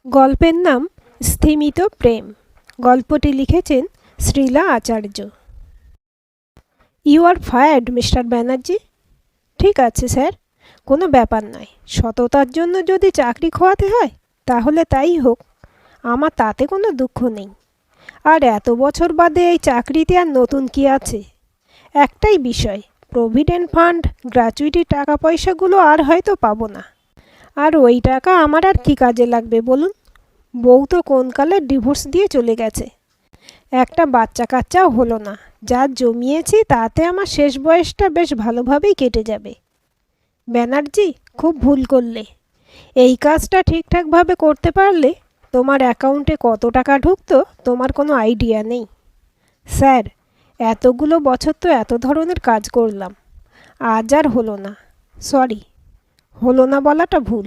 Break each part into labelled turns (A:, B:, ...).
A: গল্পের নাম স্থিমিত প্রেম। গল্পটি লিখেছেন Shreela Acharya. You are fired mister Banerjee. ঠিক আছে স্যার, কোনো ব্যাপার নয়। সততার জন্য যদি চাকরি খোয়াতে হয় তাহলে তাই হোক, আমার তাতে কোনো দুঃখ নেই। আর এত বছর বাদে এই চাকরিতে আর নতুন কি আছে? একটাই বিষয়, প্রভিডেন্ট ফান্ড গ্র্যাচুইটি টাকা পয়সাগুলো আর হয়তো পাবো না। আর ওই টাকা আমার আর কী কাজে লাগবে বলুন? বউ তো কোনকালে ডিভোর্স দিয়ে চলে গেছে, একটা বাচ্চা কাচ্চাও হলো না। যা জমিয়েছি তাতে আমার শেষ বয়সটা বেশ ভালোভাবেই কেটে যাবে। ব্যানার্জি, খুব ভুল করলে। এই কাজটা ঠিকঠাকভাবে করতে পারলে তোমার অ্যাকাউন্টে কত টাকা ঢুকতো তোমার কোনো আইডিয়া নেই। স্যার, এতগুলো বছর তো এত ধরনের কাজ করলাম, আজ আর হলো না। সরি, হলো না বলাটা ভুল।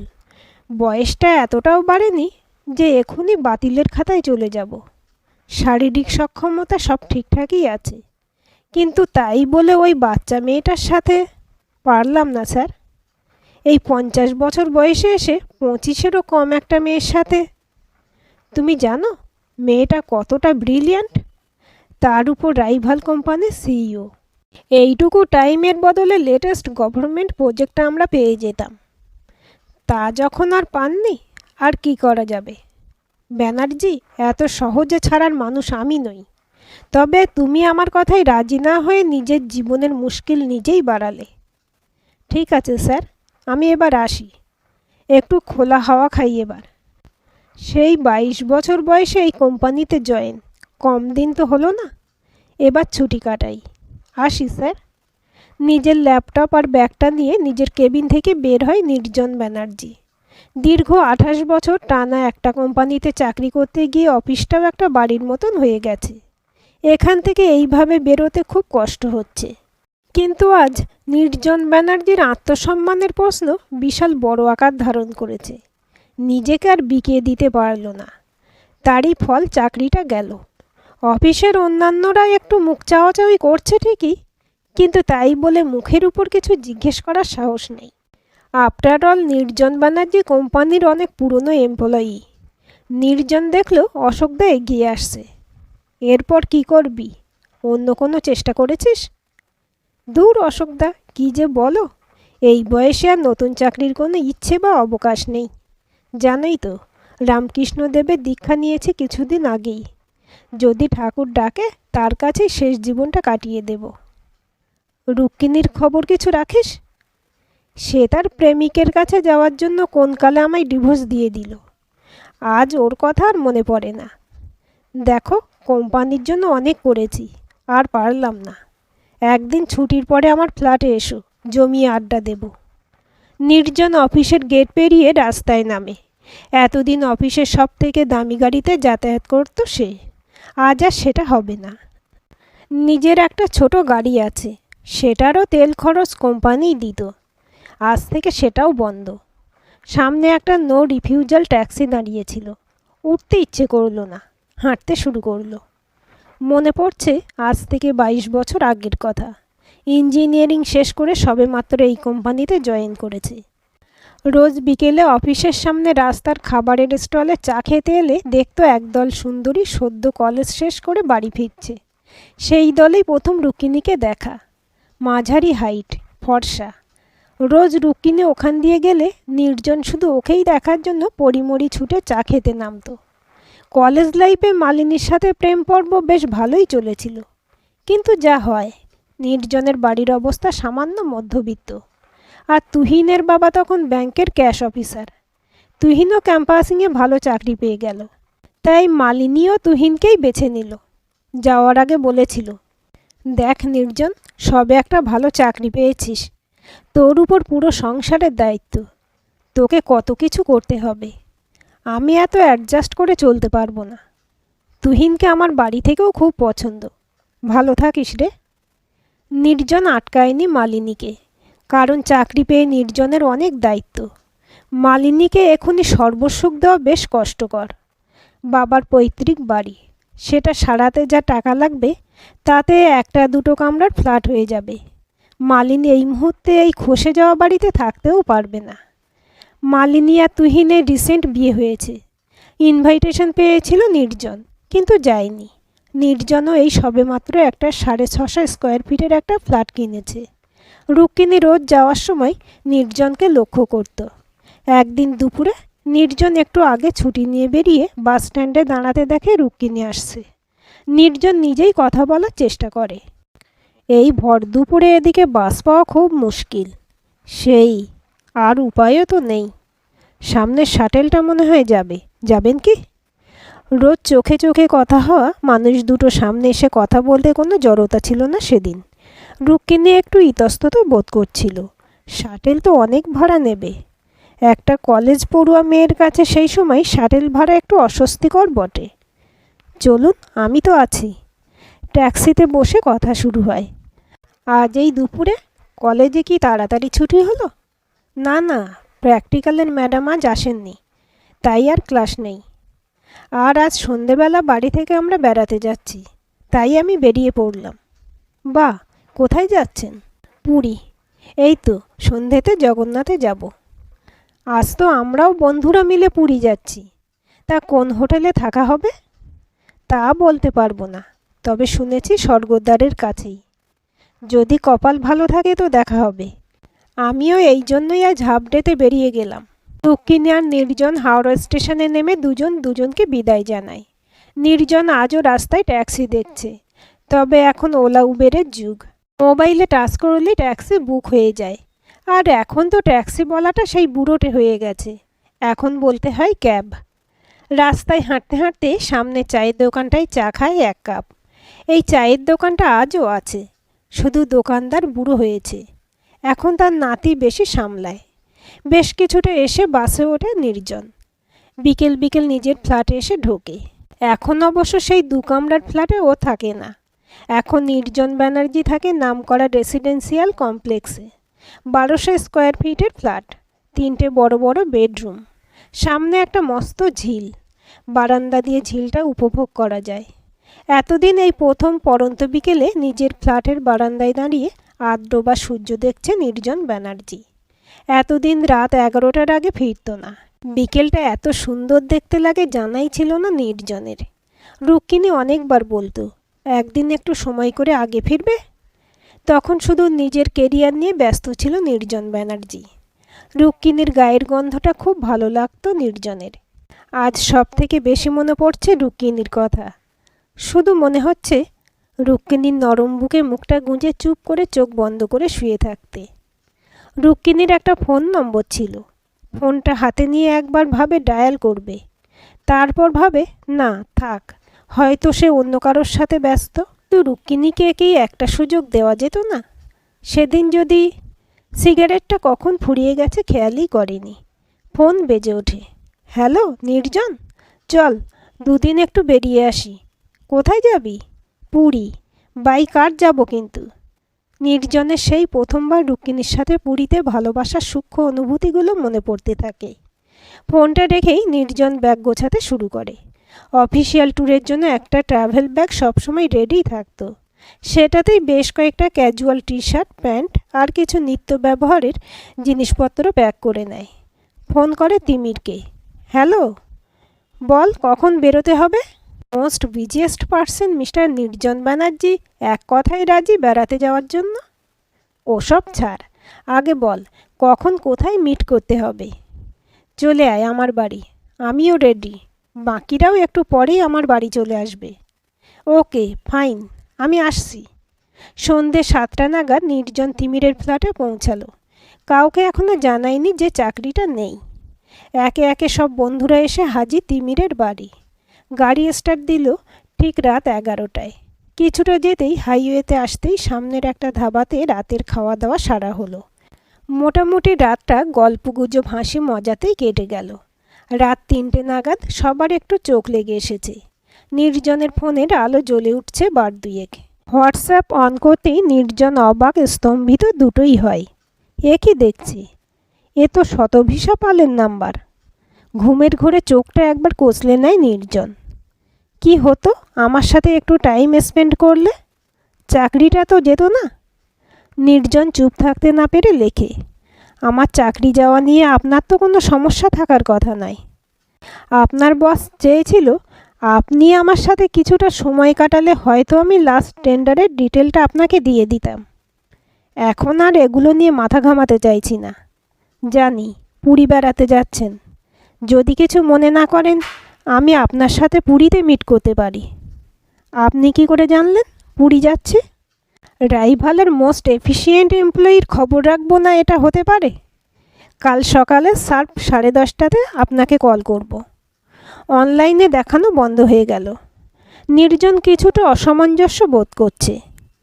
A: বয়সটা এতটাও বাড়েনি যে এখনই বাতিলের খাতায় চলে যাব। শারীরিক সক্ষমতা সব ঠিকঠাকই আছে, কিন্তু তাই বলে ওই বাচ্চা মেয়েটার সাথে পারলাম না স্যার। এই 50 বছর বয়সে এসে 25-এরও কম একটা মেয়ের সাথে। তুমি জানো মেয়েটা কতটা ব্রিলিয়ান্ট? তার উপর রাইভাল কোম্পানির সিইও। এইটুকু টাইমের বদলে লেটেস্ট গভর্নমেন্ট প্রজেক্টটা আমরা পেয়ে যেতাম। তা যখন আর পাননি, আর কি করা যাবে? ব্যানার্জি, এত সহজে ছাড়ার মানুষ আমি নই। তবে তুমি আমার কথায় রাজি না হয়ে নিজের জীবনের মুশকিল নিজেই বাড়ালে। ঠিক আছে স্যার, আমি এবার আসি। একটু খোলা হাওয়া খাই এবার। সেই 22 বছর বয়সে এই কোম্পানিতে জয়েন, কম দিন তো হলো না। এবার ছুটি কাটাই। আসি স্যার। নিজের ল্যাপটপ আর ব্যাগটা নিয়ে নিজের কেবিন থেকে বের হয় নির্জন ব্যানার্জি। দীর্ঘ 28 বছর টানা একটা কোম্পানিতে চাকরি করতে গিয়ে অফিসটাও একটা বাড়ির মতন হয়ে গেছে। এখান থেকে এইভাবে বেরোতে খুব কষ্ট হচ্ছে। কিন্তু আজ নির্জন ব্যানার্জির আত্মসম্মানের প্রশ্ন বিশাল বড় আকার ধারণ করেছে। নিজেকে আর বিকিয়ে দিতে পারল না। তারই ফল চাকরিটা গেল। অফিসের অন্যান্যরা একটু মুখ চাওয়াচাওয়ি করছে ঠিকই, কিন্তু তাই বলে মুখের উপর কিছু জিজ্ঞেস করার সাহস নেই। আফটার অল নির্জন ব্যানার্জি কোম্পানির অনেক পুরনো এমপ্লয়ি। নির্জন দেখলো অশোকদা এগিয়ে আসছে। এরপর কি করবি? অন্য কোনো চেষ্টা করেছিস? দূর অশোকদা, কি যে বলো! এই বয়সে আর নতুন চাকরির কোনো ইচ্ছে বা অবকাশ নেই। জানোই তো, রামকৃষ্ণদেবের দীক্ষা নিয়েছি কিছুদিন আগেই। যদি ঠাকুর ডাকে তার কাছেই শেষ জীবনটা কাটিয়ে দেব। রুক্মিণীর খবর কিছু রাখিস? সে তার প্রেমিকের কাছে যাওয়ার জন্য কোনকালে আমায় ডিভোর্স দিয়ে দিল। আজ ওর কথা আর মনে পড়ে না। দেখো, কোম্পানির জন্য অনেক করেছি, আর পারলাম না। একদিন ছুটির পরে আমার ফ্ল্যাটে এসো, জমিয়ে আড্ডা দেব। নির্জন অফিসের গেট পেরিয়ে রাস্তায় নামে। এতদিন অফিসের সব থেকে দামি গাড়িতে যাতায়াত করতো সে। আজ আর সেটা হবে না। নিজের একটা ছোট গাড়ি আছে, সেটারও তেল খরচ কোম্পানিই দিত। আজ থেকে সেটাও বন্ধ। সামনে একটা নো রিফিউজাল ট্যাক্সি দাঁড়িয়েছিল। উঠতে ইচ্ছে করলো না, হাঁটতে শুরু করলো। মনে পড়ছে আজ থেকে 22 বছর আগের কথা। ইঞ্জিনিয়ারিং শেষ করে সবেমাত্র এই কোম্পানিতে জয়েন করেছে। রোজ বিকেলে অফিসের সামনে রাস্তার খাবারের স্টলে চা খেতে এলে দেখতো একদল সুন্দরী সদ্য কলেজ শেষ করে বাড়ি ফিরছে। সেই দলেই প্রথম রুক্মিণীকে দেখা। মাঝারি হাইট, ফর্সা। রোজ রুক্মিণী ওখান দিয়ে গেলে নির্জন শুধু ওকেই দেখার জন্য পরিমরি ছুটে চা খেতে নামতো। কলেজ লাইফে মালিনীর সাথে প্রেম পর্ব বেশ ভালোই চলেছিল, কিন্তু যা হয়, নির্জনের বাড়ির অবস্থা সামান্য মধ্যবিত্ত। আর তুহিনের বাবা তখন ব্যাংকের ক্যাশ অফিসার। তুহিনও ক্যাম্পাসিংয়ে ভালো চাকরি পেয়ে গেল, তাই মালিনীও তুহিনকেই বেছে নিল। যাওয়ার আগে বলেছিল, দেখ নির্জন, সবে একটা ভালো চাকরি পেয়েছিস, তোর উপর পুরো সংসারের দায়িত্ব। তোকে কত কিছু করতে হবে। আমি এত অ্যাডজাস্ট করে চলতে পারবো না। তুহিনকে আমার বাড়ি থেকেও খুব পছন্দ। ভালো থাকিস রে। নির্জন আটকায়নি মালিনীকে, কারণ চাকরি পেয়ে নির্জনের অনেক দায়িত্ব। মালিনীকে এখনই সর্বসুখ দেওয়া বেশ কষ্টকর। বাবার পৈতৃক বাড়ি, সেটা সারাতে যা টাকা লাগবে তাতে একটা দুটো কামরার ফ্ল্যাট হয়ে যাবে। মালিনী এই মুহূর্তে এই খসে যাওয়া বাড়িতে থাকতেও পারবে না। মালিনী আর তুহিনের রিসেন্ট বিয়ে হয়েছে, ইনভাইটেশন পেয়েছিল নির্জন, কিন্তু যায়নি। নির্জনও এই সবেমাত্র একটা 650 স্কোয়ার ফিটের একটা ফ্ল্যাট কিনেছে। রুক্মিণী রোজ যাওয়ার সময় নির্জনকে লক্ষ্য করত। একদিন দুপুরে নির্জন একটু আগে ছুটি নিয়ে বেরিয়ে বাস স্ট্যান্ডে দাঁড়াতে দেখে রুক্মিণী আসছে। নির্জন নিজেই কথা বলার চেষ্টা করে। এই ভর দুপুরে এদিকে বাস পাওয়া খুব মুশকিল। সেই আর উপায়ও তো নেই। সামনের শাটেলটা মনে হয় যাবে। যাবেন কি? রোজ চোখে চোখে কথা হওয়া মানুষ দুটো সামনে এসে কথা বলতে কোনো জড়তা ছিল না সেদিন। রুক্মিণী একটু ইতস্তত বোধ করছিল। শাটেল তো অনেক ভাড়া নেবে। একটা কলেজ পড়ুয়া মেয়ের কাছে সেই সময় শাটেল ভাড়া একটু অস্বস্তিকর বটে। চলুন, আমি তো আছি। ট্যাক্সিতে বসে কথা শুরু হয়। আজ এই দুপুরে কলেজে কি তাড়াতাড়ি ছুটি হলো? না না, প্র্যাকটিক্যালের ম্যাডাম আজ আসেননি, তাই আর ক্লাস নেই। আর আজ সন্ধেবেলা বাড়ি থেকে আমরা বেড়াতে যাচ্ছি, তাই আমি বেরিয়ে পড়লাম। বাহ, কোথায় যাচ্ছেন? পুরী। এই তো সন্ধেতে জগন্নাথে যাব। আজ তো আমরাও বন্ধুরা মিলে পুরী যাচ্ছি। তা কোন হোটেলে থাকা হবে? তা বলতে পারবো না, তবে শুনেছি স্বর্গদ্বারের কাছেই। যদি কপাল ভালো থাকে তো দেখা হবে। আমিও এই জন্যই আজ হাফডেতে বেরিয়ে গেলাম। রুক্মিণী আর নির্জন হাওড়া স্টেশনে নেমে দুজন দুজনকে বিদায় জানায়। নির্জন আজও রাস্তায় ট্যাক্সি দেখছে, তবে এখন ওলা উবেরের যুগ। মোবাইলে টাচ করলেই ট্যাক্সি বুক হয়ে যায়। আর এখন তো ট্যাক্সি বলাটা সেই বুড়োটে হয়ে গেছে, এখন বলতে হয় ক্যাব। রাস্তায় হাঁটতে হাঁটতে সামনে চায়ের দোকানটায় চা খায় 1 কাপ। এই চায়ের দোকানটা আজও আছে, শুধু দোকানদার বুড়ো হয়েছে। এখন তার নাতি বেশি সামলায়। বেশ কিছুটা এসে বাসে ওঠে নির্জন। বিকেল বিকেল নিজের ফ্ল্যাটে এসে ঢোকে। এখন অবশ্য সেই 2 কামরার ফ্ল্যাটে ও থাকে না। এখন নির্জন ব্যানার্জি থাকে নামকরা রেসিডেন্সিয়াল কমপ্লেক্সে। 1200 স্কোয়ার ফিটের ফ্ল্যাট, 3টে বড় বড় বেডরুম, সামনে একটা মস্ত ঝিল। বারান্দা দিয়ে ঝিলটা উপভোগ করা যায়। এতদিন এই প্রথম পড়ন্ত বিকেলে নিজের ফ্ল্যাটের বারান্দায় দাঁড়িয়ে আদ্রবা সূর্য দেখছে নির্জন ব্যানার্জি। এতদিন রাত 11টার আগে ফিরত না। বিকেলটা এত সুন্দর দেখতে লাগে জানাই ছিল না নির্জনের। রুক্মিণী অনেকবার বলতো একদিন একটু সময় করে আগে ফিরবে। তখন শুধু নিজের কেরিয়ার নিয়ে ব্যস্ত ছিল নির্জন ব্যানার্জি। রুক্মিণীর গায়ের গন্ধটা খুব ভালো লাগতো নির্জনের। আজ সব থেকে বেশি মনে পড়ছে রুক্মিণীর কথা। শুধু মনে হচ্ছে রুক্মিণীর নরম বুকে মুখটা গুঁজে চুপ করে চোখ বন্ধ করে শুয়ে থাকতে। রুক্মিণীর একটা ফোন নম্বর ছিল। ফোনটা হাতে নিয়ে একবার ভাবে ডায়াল করবে, তারপর ভাবে না থাক, হয়তো সে অন্য কারোর সাথে ব্যস্ত। তো রুক্মিণীকে কি একটা সুযোগ দেওয়া যেত না? সেদিন যদি সিগারেটটা কখন ফুরিয়ে গেছে খেয়ালই করেনি। ফোন বেজে ওঠে। হ্যালো নির্জন, চল 2 দিন একটু বেরিয়ে আসি। কোথায় যাবি? পুরী। বাই কার যাব কিন্তু? নির্জনের সেই প্রথমবার রুক্মিণীর সাথে পুরীতে ভালোবাসার সূক্ষ্ম অনুভূতিগুলো মনে পড়তে থাকে। ফোনটা রেখেই নির্জন ব্যাগ গোছাতে শুরু করে। অফিসিয়াল ট্যুরের জন্য একটা ট্রাভেল ব্যাগ সবসময় রেডি থাকতো। সেটাতেই বেশ কয়েকটা ক্যাজুয়াল টি-শার্ট, প্যান্ট আর কিছু নিত্য ব্যবহারের জিনিসপত্র প্যাক করে নেয়। ফোন করে তিমিরকে। হ্যালো, বল কখন বেরোতে হবে? মোস্ট বিজিয়েস্ট পার্সন মিস্টার নির্জন ব্যানার্জি এক কথায় রাজি বেড়াতে যাওয়ার জন্য। ওসব ছাড়, আগে বল কখন কোথায় মিট করতে হবে। চলে আয় আমার বাড়ি, আমিও রেডি। বাকিরাও একটু পরেই আমার বাড়ি চলে আসবে। ওকে ফাইন, আমি আসছি। সন্ধে 7টা নাগাদ নির্জন তিমিরের ফ্ল্যাটে পৌঁছালো। কাউকে এখনো জানায়নি যে চাকরিটা নেই। একে একে সব বন্ধুরা এসে হাজির তিমিরের বাড়ি। গাড়ি স্টার্ট দিল ঠিক রাত 11টায়। কিছুটা যেতেই হাইওয়েতে আসতেই সামনের একটা ধাবাতে রাতের খাওয়া দাওয়া সারা হলো। মোটামুটি রাতটা গল্পগুজব হাসি মজাতেই কেটে গেল। রাত 3টে নাগাদ সবার একটু চোখ লেগে এসেছে। নির্জনের ফোনের আলো জ্বলে উঠছে 2 হোয়াটসঅ্যাপ অন করতেই নির্জন অবাক স্তম্ভিত দুটোই হয়। এ কি দেখছি, এ তো শতভিসা পালের নাম্বার। ঘুমের ঘোরে চোখটা একবার কচলে নেয় নির্জন। কি হতো আমার সাথে একটু টাইম স্পেন্ড করলে? চাকরিটা তো যেত না। নির্জন চুপ থাকতে না পেরে লেখে, আমার চাকরি যাওয়া নিয়ে আপনার তো কোনো সমস্যা থাকার কথা নয়। আপনার বস চেয়েছিল আপনি আমার সাথে কিছুটা সময় কাটালে হয়তো আমি লাস্ট টেন্ডারের ডিটেলটা আপনাকে দিয়ে দিতাম। এখন আর এগুলো নিয়ে মাথা ঘামাতে চাইছি না। জানি পুরী বেড়াতে যাচ্ছেন। যদি কিছু মনে না করেন আমি আপনার সাথে পুরীতে মিট করতে পারি। আপনি কি করে জানলেন পুরী যাচ্ছে? রাইভালের মোস্ট এফিশিয়েন্ট এমপ্লয়ির খবর রাখবো না, এটা হতে পারে? কাল সকালে শার্প 10:30টাতে আপনাকে কল করব। অনলাইনে দেখানো বন্ধ হয়ে গেল। নির্জন কিছুটা অসামঞ্জস্য বোধ করছে।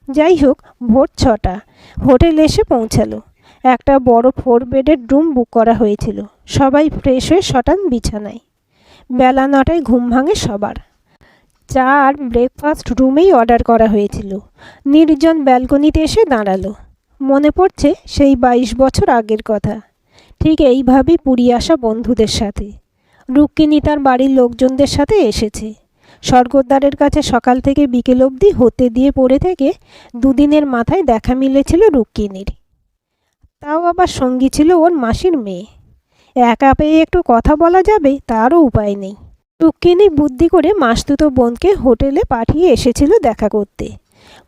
A: যাই হোক, ভোর 6টা হোটেল এসে পৌঁছালো। একটা বড় 4 বেডের রুম বুক করা হয়েছিল। সবাই ফ্রেশ হয়ে শটান বিছানায়। বেলা 9টায় ঘুম ভাঙে সবার। চা আর ব্রেকফাস্ট রুমেই অর্ডার করা হয়েছিল। নির্জন ব্যালকনিতে এসে দাঁড়ালো। মনে পড়ছে সেই 22 বছর আগের কথা। ঠিক এইভাবেই পুরী আসা বন্ধুদের সাথে। রুক্মিণী তার বাড়ির লোকজনদের সাথে এসেছে। স্বর্গদ্বারের কাছে সকাল থেকে বিকেল অবধি হতে দিয়ে পড়ে থেকে দুদিনের মাথায় দেখা মিলেছিল রুক্মিণীর। তাও আবার সঙ্গী ছিল ওর মাসির মেয়ে। একা পেয়ে একটু কথা বলা যাবে তারও উপায় নেই। রুক্মিণী বুদ্ধি করে মাসতুতো বোনকে হোটেলে পাঠিয়ে এসেছিল দেখা করতে।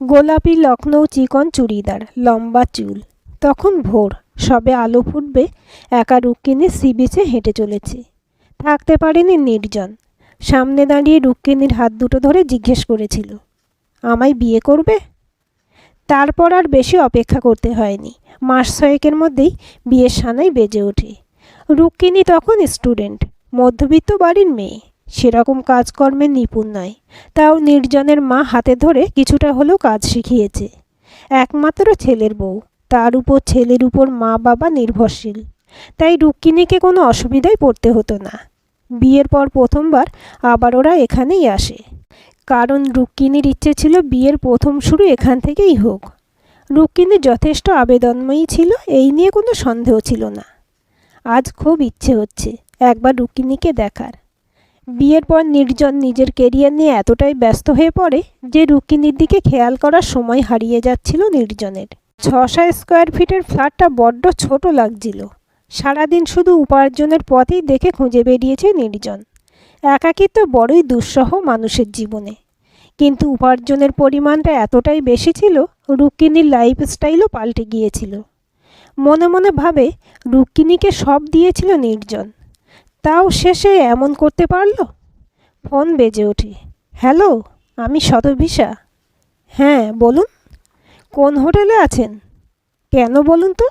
A: গোলাপি লখনৌ চিকন চুড়িদার, লম্বা চুল। তখন ভোর, সবে আলো ফুটবে। একা রুক্মিণী সি বিচে হেঁটে চলেছে। থাকতে পারেনি নির্জন। সামনে দাঁড়িয়ে রুক্মিণীর হাত দুটো ধরে জিজ্ঞেস করেছিল, আমায় বিয়ে করবে? তারপর আর বেশি অপেক্ষা করতে হয়নি। মাস 6 মধ্যেই বিয়ের সানাই বেজে ওঠে। রুক্মিণী তখন স্টুডেন্ট, মধ্যবিত্ত বাড়ির মেয়ে। সেরকম কাজকর্মে নিপুণ নয়। তাও নির্জনের মা হাতে ধরে কিছুটা হলেও কাজ শিখিয়েছে। একমাত্র ছেলের বউ, তার উপর ছেলের উপর মা বাবা নির্ভরশীল। তাই রুক্মিণীকে কোনো অসুবিধায় পড়তে হতো না। বিয়ের পর প্রথমবার আবার ওরা এখানেই আসে। কারণ রুক্মিণীর ইচ্ছে ছিল বিয়ের প্রথম শুরু এখান থেকেই হোক। রুক্মিণী যথেষ্ট আবেদনময়ী ছিল, এই নিয়ে কোনো সন্দেহ ছিল না। আজ খুব ইচ্ছে হচ্ছে একবার রুক্মিণীকে দেখার। বিয়ের পর নির্জন নিজের কেরিয়ার নিয়ে এতটাই ব্যস্ত হয়ে পড়ে যে রুক্মিণীর দিকে খেয়াল করার সময় হারিয়ে যাচ্ছিল নির্জনের। 600 স্কোয়ার ফিটের ফ্ল্যাটটা বড্ড ছোট লাগছিল। সারাদিন শুধু উপার্জনের পথেই দেখে খুঁজে বেরিয়েছে নির্জন। একাকিত্ব বড়ই দুঃসহ মানুষের জীবনে। কিন্তু উপার্জনের পরিমাণটা এতটাই বেশি ছিল, রুক্মিণীর লাইফস্টাইলও পাল্টে গিয়েছিল। মনে মনে ভাবে রুক্মিণীকে সব দিয়েছিল নির্জন, তাও শেষে এমন করতে পারল। ফোন বেজে ওঠে। হ্যালো, আমি শতভিসা। হ্যাঁ বলুন। কোন হোটেলে আছেন? কেন বলুন তো?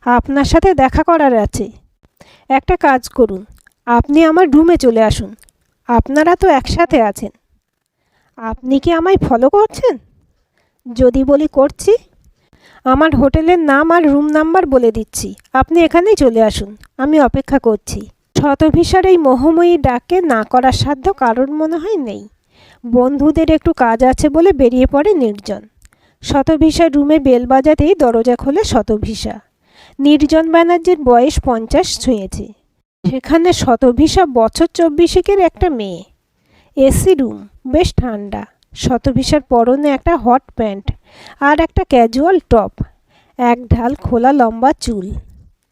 A: আপনার সাথে দেখা করার আছে। একটা কাজ করুন, আপনি আমার রুমে চলে আসুন। আপনারা তো একসাথে আছেন। আপনি কি আমায় ফলো করছেন? যদি বলি করছি। আমার হোটেলের নাম আর রুম নাম্বার বলে দিচ্ছি, আপনি এখানেই চলে আসুন। আমি অপেক্ষা করছি। শতভিসার এই মোহময়ী ডাকে না করার সাধ্য কারোর মনে হয় নেই। বন্ধুদের একটু কাজ আছে বলে বেরিয়ে পড়ে নির্জন। শতভিসার রুমে বেল বাজাতেই দরজা খোলে শতভিসা। নির্জন ব্যানার্জির বয়স 50 ছুঁয়েছে। সেখানে শতভিসা বছর 24 একটা মেয়ে। এসি রুম, বেশ ঠান্ডা। শতভিসার পরনে একটা হট প্যান্ট আর একটা ক্যাজুয়াল টপ। এক ঢাল খোলা লম্বা চুল।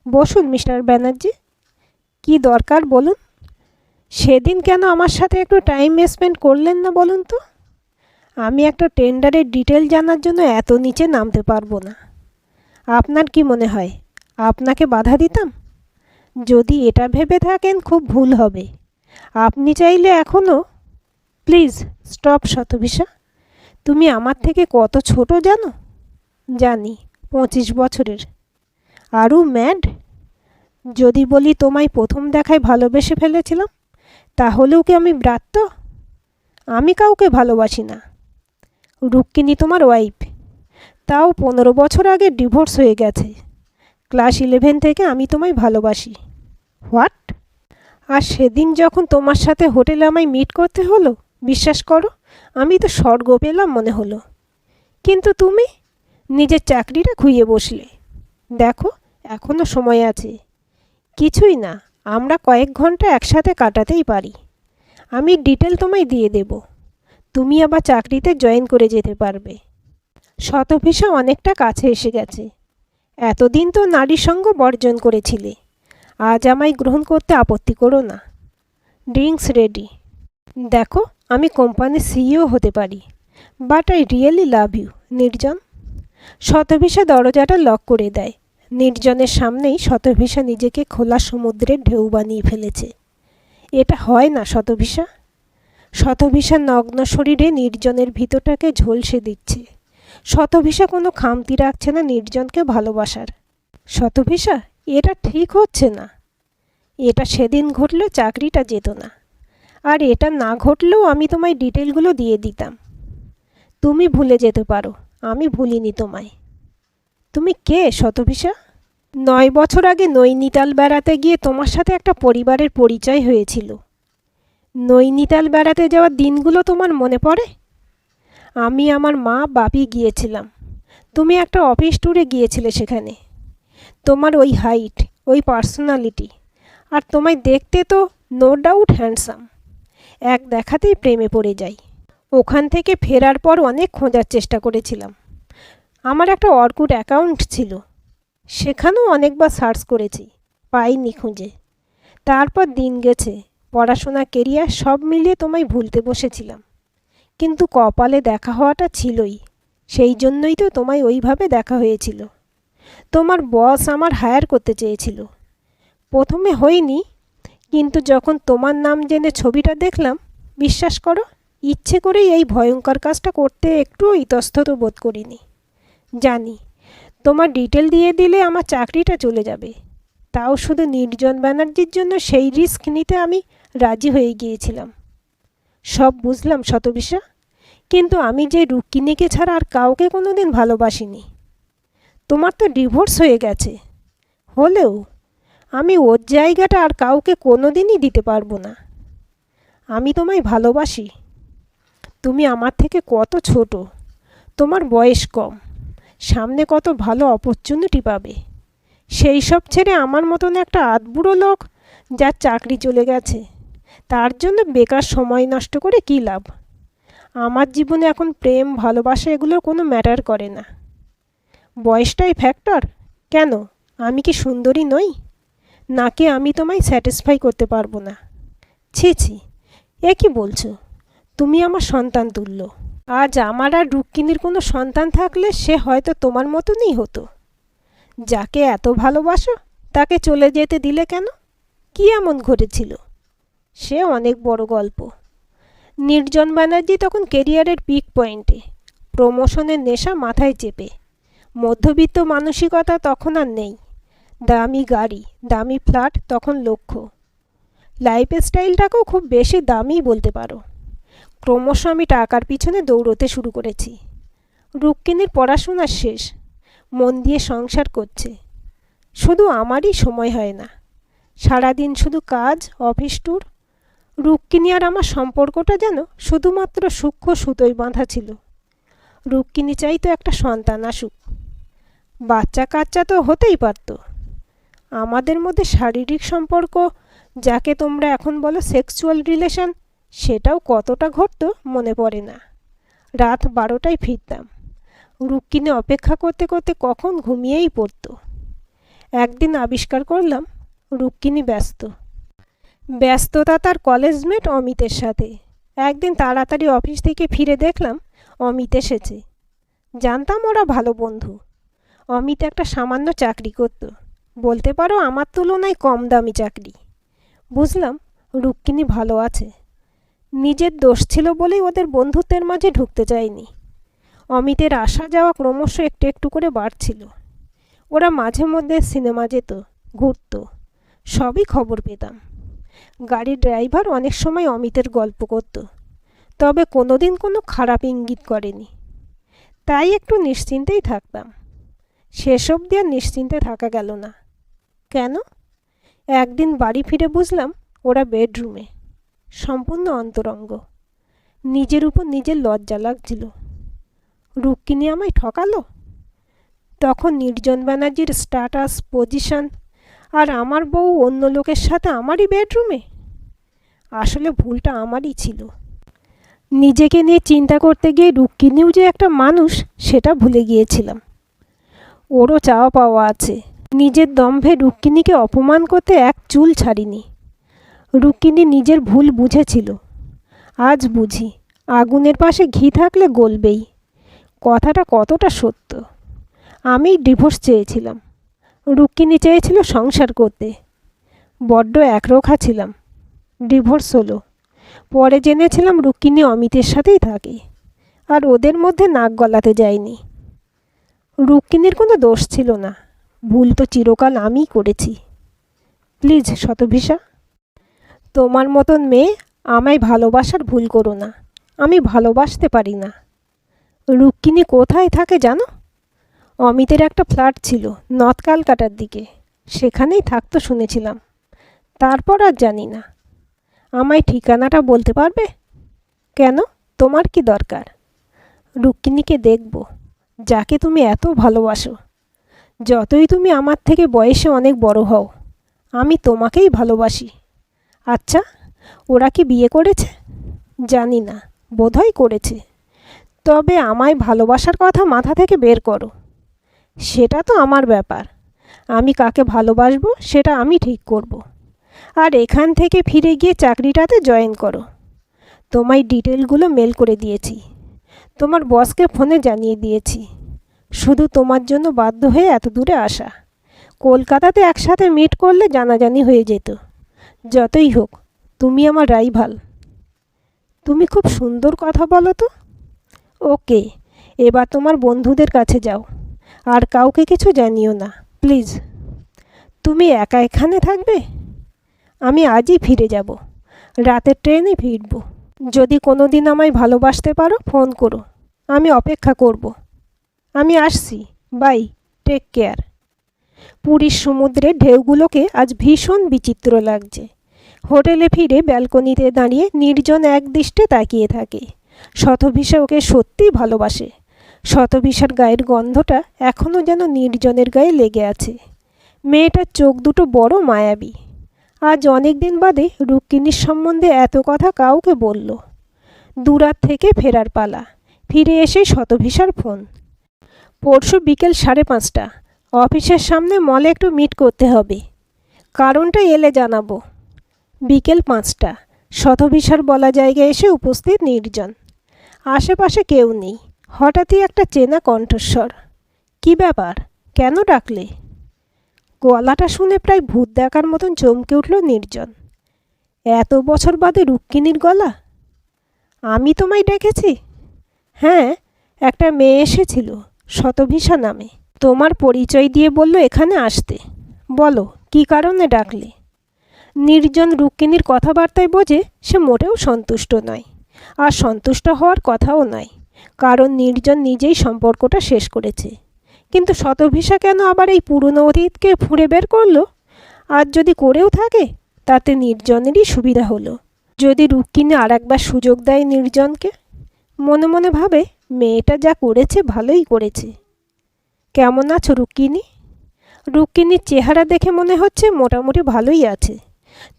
A: বসুন মিস্টার ব্যানার্জি। কি দরকার বলুন? সেদিন কেন আমার সাথে একটু টাইম স্পেন্ড করলেন না বলুন তো? আমি একটা টেন্ডারের ডিটেল জানার জন্য এত নিচে নামতে পারবো না। আপনার কি মনে হয় আপনাকে বাধা দিতাম? যদি এটা ভেবে থাকেন খুব ভুল হবে। আপনি চাইলে এখনও। Please stop শতভিসা। তুমি আমার থেকে কত ছোট জানো? জানি, 25 বছরের। আরও ম্যাড। যদি বলি তোমায় প্রথম দেখায় ভালোবেসে ফেলেছিলাম, তাহলেও কি আমি ব্রাত্য? আমি কাউকে ভালোবাসি না। রুক্মিণী তোমার ওয়াইফ, তাও 15 বছর আগে ডিভোর্স হয়ে গেছে। ক্লাস 11 থেকে আমি তোমায় ভালোবাসি। হোয়াট? আর সেদিন যখন তোমার সাথে হোটেলে আমায় মিট করতে হলো, বিশ্বাস করো আমি তো স্বর্গ পেলাম মনে হলো। কিন্তু তুমি নিজের চাকরিটা খুইয়ে বসলে। দেখো, এখনও সময় আছে। কিছুই না, আমরা কয়েক ঘন্টা একসাথে কাটাতেই পারি। আমি ডিটেল তোমায় দিয়ে দেব। তুমি আবার চাকরিতে জয়েন করে যেতে পারবে। শতভিসা অনেকটা কাছে এসে গেছে। এতদিন তো নারী সঙ্গ বর্জন করেছিলে। আজ আমায় গ্রহণ করতে আপত্তি করো না। Drinks ready. দেখো, আমি কোম্পানির সিইও হতে পারি, but I really love you, Nirjan. Shatabhisha দরজাটা লক করে দেয়। নির্জনের সামনেই শতভিসা নিজেকে খোলা সমুদ্রের ঢেউ বানিয়ে ফেলেছে। এটা হয় না শতভিসা। শতভিসা নগ্ন শরীরে নির্জনের ভিতরটাকে ঝলসে দিচ্ছে। শতভিসা কোনো খামতি রাখছে না নির্জনকে ভালোবাসার। শতভিসা, এটা ঠিক হচ্ছে না। এটা সেদিন ঘটলেও চাকরিটা যেত না, আর এটা না ঘটলেও আমি তোমায় ডিটেলগুলো দিয়ে দিতাম। তুমি ভুলে যেতে পারো, আমি ভুলিনি তোমায়। তুমি কে শতভিসা? 9 বছর আগে নৈনিতাল বেড়াতে গিয়ে তোমার সাথে একটা পরিবারের পরিচয় হয়েছিল। নৈনিতাল বেড়াতে যাওয়ার দিনগুলো তোমার মনে পড়ে? আমি, আমার মা, বাপি গিয়েছিলাম। তুমি একটা অফিস ট্যুরে গিয়েছিলে সেখানে। তোমার ওই হাইট, ওই পার্সোনালিটি, আর তোমায় দেখতে তো নো ডাউট হ্যান্ডসাম। এক দেখাতেই প্রেমে পড়ে যাই। ওখান থেকে ফেরার পর অনেক খোঁজার চেষ্টা করেছিলাম। আমার একটা অর্কুট অ্যাকাউন্ট ছিল, সেখানেও অনেকবার সার্চ করেছি, পাইনি খুঁজে। তারপর দিন গেছে, পড়াশোনা, কেরিয়ার সব মিলিয়ে তোমায় ভুলতে বসেছিলাম। কিন্তু কপালে দেখা হওয়াটা ছিলই, সেই জন্যই তো তোমায় ওইভাবে দেখা হয়েছিল। তোমার বস আমার হায়ার করতে চেয়েছিল। প্রথমে হয়নি, কিন্তু যখন তোমার নাম জেনে ছবিটা দেখলাম, বিশ্বাস করো, ইচ্ছে করেই এই ভয়ঙ্কর কাজটা করতে একটুও ইতস্তত বোধ করিনি। জানি তোমার ডিটেল দিয়ে দিলে আমার চাকরিটা চলে যাবে, তাও শুধু নির্জন ব্যানার্জির জন্য সেই রিস্ক নিতে আমি রাজি হয়ে গিয়েছিলাম। সব বুঝলাম শতভিসা, কিন্তু আমি যে রুক্মিণীকে ছাড়া আর কাউকে কোনো দিন ভালোবাসিনি। তোমার তো ডিভোর্স হয়ে গেছে, হলেও আমি ওর জায়গাটা আর কাউকে কোনো দিনই দিতে পারবো না। আমি তোমায় ভালোবাসি। তুমি আমার থেকে কত ছোট, তোমার বয়স কম, সামনে কত ভালো অপরচুনিটি পাবে। সেই সব ছেড়ে আমার মতন একটা আধবুড়ো লোক যার চাকরি চলে গেছে, তার জন্য বেকার সময় নষ্ট করে কী লাভ? আমার জীবনে এখন প্রেম, ভালোবাসা এগুলোর কোনো ম্যাটার করে না। বয়সটাই ফ্যাক্টর? কেন, আমি কি সুন্দরী নই? নাকি আমি তোমায় স্যাটিসফাই করতে পারবো না? ছি ছি, এ কি বলছো? তুমি আমার সন্তান তুল্য। আজ আমার আর রুক্মিণীর কোনো সন্তান থাকলে সে হয়তো তোমার মতনই হতো। যাকে এত ভালোবাসো তাকে চলে যেতে দিলে কেন? কী এমন ঘটেছিল? সে অনেক বড় গল্প। নির্জন ব্যানার্জি তখন কেরিয়ারের পিক পয়েন্টে, প্রমোশনের নেশা মাথায় চেপে। মধ্যবিত্ত মানসিকতা তখন আর নেই। দামি গাড়ি, দামি ফ্ল্যাট তখন লক্ষ্য। লাইফস্টাইলটাকেও খুব বেশি দামি বলতে পারো। ক্রমশ আমি টাকার পিছনে দৌড়তে শুরু করেছি। রুক্মিণীর পড়াশোনা শেষ, মন দিয়ে সংসার করছে। শুধু আমারই সময় হয় না, সারাদিন শুধু কাজ, অফিস ট্যুর। রুক্মিণী আর আমার সম্পর্কটা যেন শুধুমাত্র সূক্ষ্ম সুতোয় বাঁধা ছিল। রুক্মিণী চাইতো একটা সন্তান আসুক, বাচ্চা কাচ্চা তো হতেই পারত। আমাদের মধ্যে শারীরিক সম্পর্ক, যাকে তোমরা এখন বলো সেক্সুয়াল রিলেশন, সেটাও কতটা ঘটতো মনে পড়ে না। রাত 12টায় ফিরতাম। রুক্মিণী অপেক্ষা করতে করতে কখন ঘুমিয়েই পড়তো। একদিন আবিষ্কার করলাম রুক্মিণী ব্যস্ত। ব্যস্ততা তার কলেজমেট অমিতের সাথে। একদিন তাড়াতাড়ি অফিস থেকে ফিরে দেখলাম অমিত এসেছে। জানতাম ওরা ভালো বন্ধু। অমিত একটা সামান্য চাকরি করত, বলতে পারো আমার তুলনায় কম দামি চাকরি। বুঝলাম রুক্মিণী ভালো আছে। নিজের দোষ ছিল বলেই ওদের বন্ধুত্বের মাঝে ঢুকতে চায়নি। অমিতের আসা যাওয়া ক্রমশ একটু একটু করে বাড়ছিল। ওরা মাঝে মধ্যে সিনেমা যেত, ঘুরত, সবই খবর পেতাম। গাড়ির ড্রাইভার অনেক সময় অমিতের গল্প করত, তবে কোনোদিন কোনো খারাপ ইঙ্গিত করেনি। তাই একটু নিশ্চিন্তেই থাকতাম। শেষ অবধি আর নিশ্চিন্তে থাকা গেল না। কেন? একদিন বাড়ি ফিরে বুঝলাম ওরা বেডরুমে, সম্পূর্ণ অন্তরঙ্গ। নিজের উপর নিজের লজ্জা লাগছিল। রুক্মিণী আমায় ঠকালো? তখন নির্জন ব্যানার্জির স্ট্যাটাস, পজিশন, আর আমার বউ অন্য লোকের সাথে আমারই বেডরুমে। আসলে ভুলটা আমারই ছিল। নিজেকে নিয়ে চিন্তা করতে গিয়ে রুক্মিণীও যে একটা মানুষ সেটা ভুলে গিয়েছিলাম। ওরও চাওয়া পাওয়া আছে। নিজের দম্ভে রুক্মিণীকে অপমান করতে এক চুল ছাড়িনি। রুক্মিণী নিজের ভুল বুঝেছিল। আজ বুঝি আগুনের পাশে ঘি থাকলে গলবেই। কথাটা কতটা সত্য। আমি ডিভোর্স চেয়েছিলাম, রুক্মিণী চেয়েছিল সংসার করতে। বড্ড একরোখা ছিলাম, ডিভোর্স হলো। পরে জেনেছিলাম রুক্মিণী অমিতের সাথেই থাকে, আর ওদের মধ্যে নাক গলাতে যায়নি। রুক্মিণীর কোনো দোষ ছিল না, ভুল তো চিরকাল আমিই করেছি। প্লিজ শতভিসা, তোমার মতন মেয়ে আমায় ভালোবাসার ভুল করো না। আমি ভালোবাসতে পারি না। রুক্মিণী কোথায় থাকে জানো? অমিতের একটা ফ্ল্যাট ছিল নর্থ ক্যালকাটার দিকে, সেখানেই থাকতো শুনেছিলাম। তারপর আর জানি না। আমায় ঠিকানাটা বলতে পারবে? কেন, তোমার কি দরকার? রুক্মিণীকে দেখব, যাকে তুমি এত ভালোবাসো। যতই তুমি আমার থেকে বয়সে অনেক বড় হও, আমি তোমাকেই ভালোবাসি। আচ্ছা, ওরা কি বিয়ে করেছে? জানি না, বোধহয় করেছে। তবে আমায় ভালোবাসার কথা মাথা থেকে বের করো। সেটা তো আমার ব্যাপার। আমি কাকে ভালোবাসবো সেটা আমি ঠিক করব। আর এখান থেকে ফিরে গিয়ে চাকরিটাতে জয়েন করো। তোমায় ডিটেলগুলো মেল করে দিয়েছি, তোমার বসকে ফোনে জানিয়ে দিয়েছি। শুধু তোমার জন্য বাধ্য হয়ে এত দূরে আসা। কলকাতাতে একসাথে মিট করলে জানাজানি হয়ে যেত। যতই হোক, তুমি আমার রাইভাল। তুমি খুব সুন্দর কথা বলো তো। ওকে, এবার তোমার বন্ধুদের কাছে যাও, আর কাউকে কিছু জানিও না প্লিজ। তুমি একা এখানে থাকবে? আমি আজই ফিরে যাব, রাতের ট্রেনে ফিরব। যদি কোনো দিন আমায় ভালোবাসতে পারো ফোন করো, আমি অপেক্ষা করব। আমি আসছি, বাই, টেক কেয়ার। পুরীর সমুদ্রের ঢেউগুলোকে আজ ভীষণ বিচিত্র লাগছে। হোটেলে ফিরে ব্যালকনিতে দাঁড়িয়ে নির্জন একদৃষ্টে তাকিয়ে থাকে। শতভিসা ওকে সত্যিই ভালোবাসে। শতভিসার গায়ের গন্ধটা এখনও যেন নির্জনের গায়ে লেগে আছে। মেয়েটার চোখ দুটো বড় মায়াবী। আজ অনেক দিন বাদে রুক্মিণীর সম্বন্ধে এত কথা কাউকে বলল। দূরাত থেকে ফেরার পালা। ফিরে এসে শতভিসার ফোন। পরশু বিকেল 5:30, অফিসের সামনে মলে একটু মিট করতে হবে। কারণটা এলে জানাবো। বিকেল 5টা, শতভিসার বলা জায়গায় এসে উপস্থিত নির্জন। আশেপাশে কেউ নেই। হঠাৎই একটা চেনা কণ্ঠস্বর। কি ব্যাপার, কেন ডাকলে? গলাটা শুনে প্রায় ভূত দেখার মতন চমকে উঠল নির্জন। এত বছর বাদে রুক্মিণীর গলা। আমি তোমায় ডেকেছি? হ্যাঁ, একটা মেয়ে এসেছিল শতভিসা নামে। তোমার পরিচয় দিয়ে বলল এখানে আসতে। বলো, কী কারণে ডাকলে? নির্জন রুক্মিণীর কথাবার্তায় বোঝে সে মোটেও সন্তুষ্ট নয়, আর সন্তুষ্ট হওয়ার কথাও নয়, কারণ নির্জন নিজেই সম্পর্কটা শেষ করেছে। কিন্তু শতভিসা কেন আবার এই পুরনো অতীতকে ফুঁড়ে বের করলো? আর যদি করেও থাকে, তাতে নির্জনেরই সুবিধা হলো। যদি রুক্মিণী আর একবার সুযোগ দেয় নির্জনকে। মনে মনে ভাবে, মেয়েটা যা করেছে ভালোই করেছে। কেমন আছো রুক্মিণী? রুক্মিণীর চেহারা দেখে মনে হচ্ছে মোটামুটি ভালোই আছে।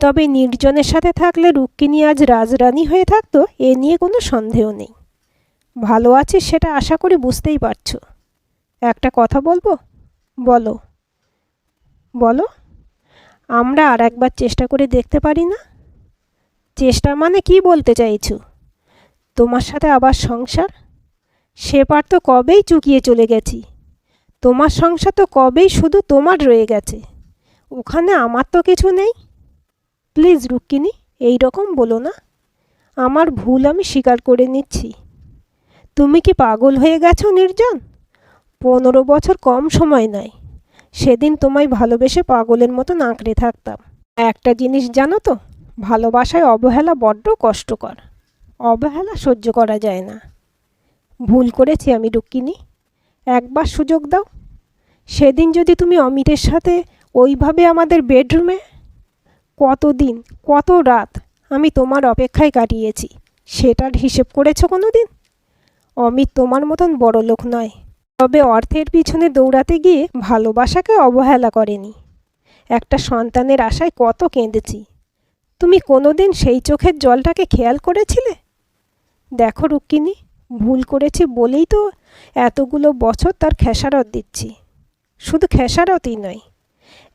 A: তবে নির্জনের সাথে থাকলে রুক্মিণী আজ রাজরানী হয়ে থাকতো, এ নিয়ে কোনো সন্দেহ নেই। ভালো আছিস সেটা আশা করি বুঝতেই পারছো। একটা কথা বলবো? বলো। বলো। আমরা আর একবার চেষ্টা করে দেখতে পারি না? চেষ্টা মানে কি বলতে চাইছো? তোমার সাথে আবার সংসার? সে পার তো কবেই চুকিয়ে চলে গেছি। তোমার সংসার তো কবেই শুধু তোমার রয়ে গেছে, ওখানে আমার তো কিছু নেই। প্লিজ রুক্মিণী, এই রকম বলো না। আমার ভুল আমি স্বীকার করে নিচ্ছি। তুমি কি পাগল হয়ে গেছো নির্জন? 15 বছর কম সময় নয়। সেদিন তোমায় ভালোবেসে পাগলের মতো আঁকড়ে থাকতাম। একটা জিনিস জানো তো, ভালোবাসায় অবহেলা বড্ড কষ্টকর। অবহেলা সহ্য করা যায় না। ভুল করেছি আমি রুক্মিণী, একবার সুযোগ দাও। সেদিন যদি তুমি অমিতের সাথে ওইভাবে আমাদের বেডরুমে, কতদিন, কত রাত আমি তোমার অপেক্ষায় কাটিয়েছি, সেটার হিসেব করেছো কোনো দিন? অমিত তোমার মতন বড় লোক নয়, তবে অর্থের পিছনে দৌড়াতে গিয়ে ভালোবাসাকে অবহেলা করেনি। একটা সন্তানের আশায় কত কেঁদেছি। তুমি কোনোদিন সেই চোখের জলটাকে খেয়াল করেছিলে? দেখো রুক্মিণী, ভুল করেছি বলেই তো এতগুলো বছর তার খেসারত দিচ্ছি। শুধু খেসারতই নয়,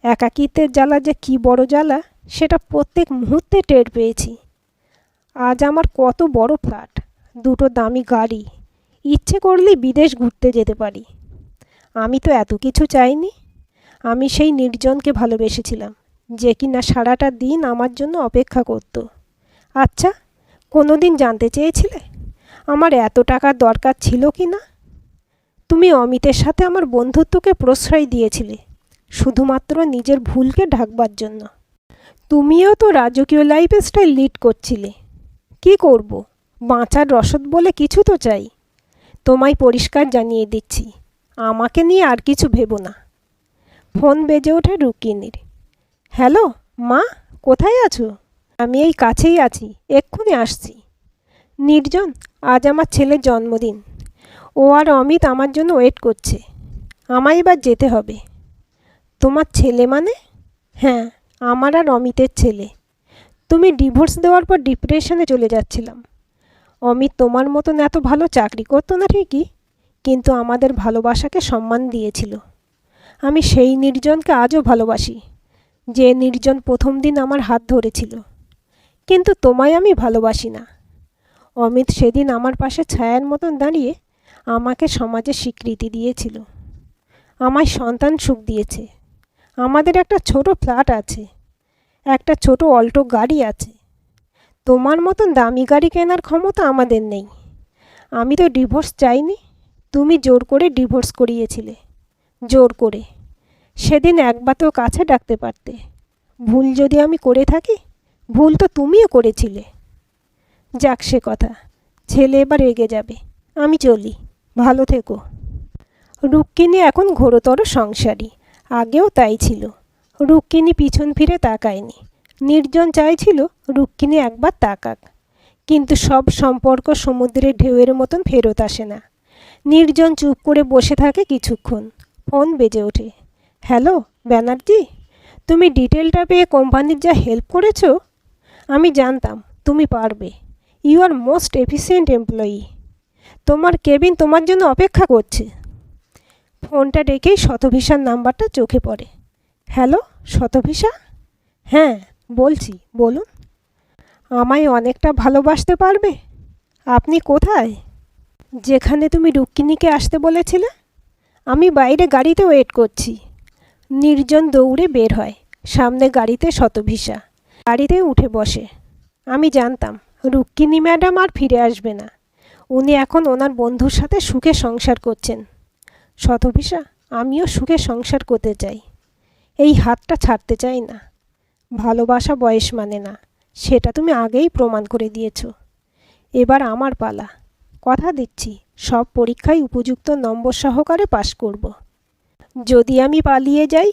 A: একাকিত্বের জ্বালা যে কী বড় জ্বালা সেটা প্রত্যেক মুহূর্তে টের পেয়েছি। আজ আমার কত বড় ফ্ল্যাট, দুটো দামি গাড়ি, ইচ্ছে করলেই বিদেশ ঘুরতে যেতে পারি। আমি তো এত কিছু চাইনি। আমি সেই নির্জনকে ভালোবেসেছিলাম, যে কিনা সারাটা দিন আমার জন্য অপেক্ষা করত। আচ্ছা, কোনো দিন জানতে চেয়েছিলে আমার এত টাকার দরকার ছিল কি না? তুমি অমিতের সাথে আমার বন্ধুত্বকে প্রশ্রয় দিয়েছিলে শুধুমাত্র নিজের ভুলকে ঢাকবার জন্য। তুমিও তো রাজকীয় লাইফস্টাইল লিড করছিলে। কি করব, বাঁচার রসদ বলে কিছু তো চাই। তোমায় পরিষ্কার জানিয়ে দিচ্ছি, আমাকে নিয়ে আর কিছু ভেবো না। ফোন বেজে ওঠে রুক্মিণীর। হ্যালো মা, কোথায় আছো? আমি এই কাছেই আছি, এক্ষুনি আসছি। নির্জন, আজ আমার ছেলের জন্মদিন। ও আর অমিত আমার জন্য ওয়েট করছে। আমায় এবার যেতে হবে। তোমার ছেলে মানে? হ্যাঁ, আমার আর অমিতের ছেলে। তুমি ডিভোর্স দেওয়ার পর ডিপ্রেশনে চলে যাচ্ছিলাম। অমিত তোমার মতন এত ভালো চাকরি করতো না ঠিকই, কিন্তু আমাদের ভালোবাসাকে সম্মান দিয়েছিল। আমি সেই নির্জনকে আজও ভালোবাসি, যে নির্জন প্রথম দিন আমার হাত ধরেছিল। কিন্তু তোমায় আমি ভালোবাসি না। অমিত সেদিন আমার পাশে ছায়ার মতন দাঁড়িয়ে আমাকে সমাজে স্বীকৃতি দিয়েছিল, আমায় সন্তান সুখ দিয়েছে। আমাদের একটা ছোট ফ্ল্যাট আছে, একটা ছোট অল্টো গাড়ি আছে। তোমার মতন দামি গাড়ি কেনার ক্ষমতা আমাদের নেই। আমি তো ডিভোর্স চাইনি, তুমি জোর করে ডিভোর্স করিয়েছিলে। জোর করে। সেদিন একবার তো কাছে ডাকতে পারতে। ভুল যদি আমি করে থাকি, ভুল তো তুমিও করেছিলে। যাক সে কথা, ছেলে এবার এগিয়ে যাবে। আমি চলি, ভালো থেকো। রুক্মিণী এখন ঘোরতর সংসারী, আগেও তাই ছিল। রুক্মিণী পিছন ফিরে তাকায়নি। নির্জন চাইছিল রুক্মিণী একবার তাকাক, কিন্তু সব সম্পর্ক সমুদ্রের ঢেউয়ের মতন ফেরত আসে না। নির্জন চুপ করে বসে থাকে কিছুক্ষণ। ফোন বেজে ওঠে। হ্যালো ব্যানার্জি, তুমি ডিটেলটা পেয়ে কোম্পানির যা হেল্প করেছো, আমি জানতাম তুমি পারবে। You are most efficient employee. তোমার কেবিন তোমার জন্য অপেক্ষা করছে। ফোনটা রেখেই শতভিসার নাম্বারটা চোখে পড়ে। হ্যালো শতভিসা? হ্যাঁ বলছি, বলুন। আমায় অনেকটা ভালোবাসতে পারবে? আপনি কোথায়? যেখানে তুমি রুক্মিণীকে আসতে বলেছিলে। আমি বাইরে গাড়িতে ওয়েট করছি। নির্জন দৌড়ে বের হয়। সামনে গাড়িতে শতভিসা। গাড়িতে উঠে বসে। আমি জানতাম রুক্মিণী ম্যাডাম আর ফিরে আসবে না। উনি এখন ওনার বন্ধুর সাথে সুখে সংসার করছেন। শতভিসা, আমিও সুখে সংসার করতে চাই। এই হাতটা ছাড়তে চাই না। ভালোবাসা বয়স মানে না, সেটা তুমি আগেই প্রমাণ করে দিয়েছ। এবার আমার পালা। কথা দিচ্ছি সব পরীক্ষায় উপযুক্ত নম্বর সহকারে পাশ করব। যদি আমি পালিয়ে যাই,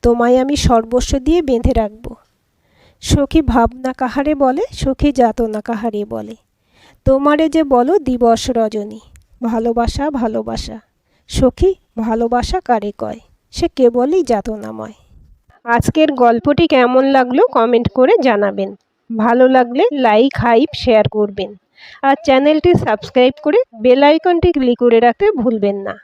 A: তোমায় আমি সর্বস্ব দিয়ে বেঁধে রাখব। সখী ভাবনা কাহারে বলে, সখী যাতনা কাহারে বলে। তোমারে যে বলো দিবস রজনী, ভালোবাসা ভালোবাসা। সখী ভালোবাসা কারে কয়, সে কেবলই যাতনাময়। আজকের গল্পটি কেমন লাগলো কমেন্ট করে জানাবেন। ভালো লাগলে লাইক হাইপ শেয়ার করবেন, আর চ্যানেলটি সাবস্ক্রাইব করে বেল আইকনটি ক্লিক করে রাখতে ভুলবেন না।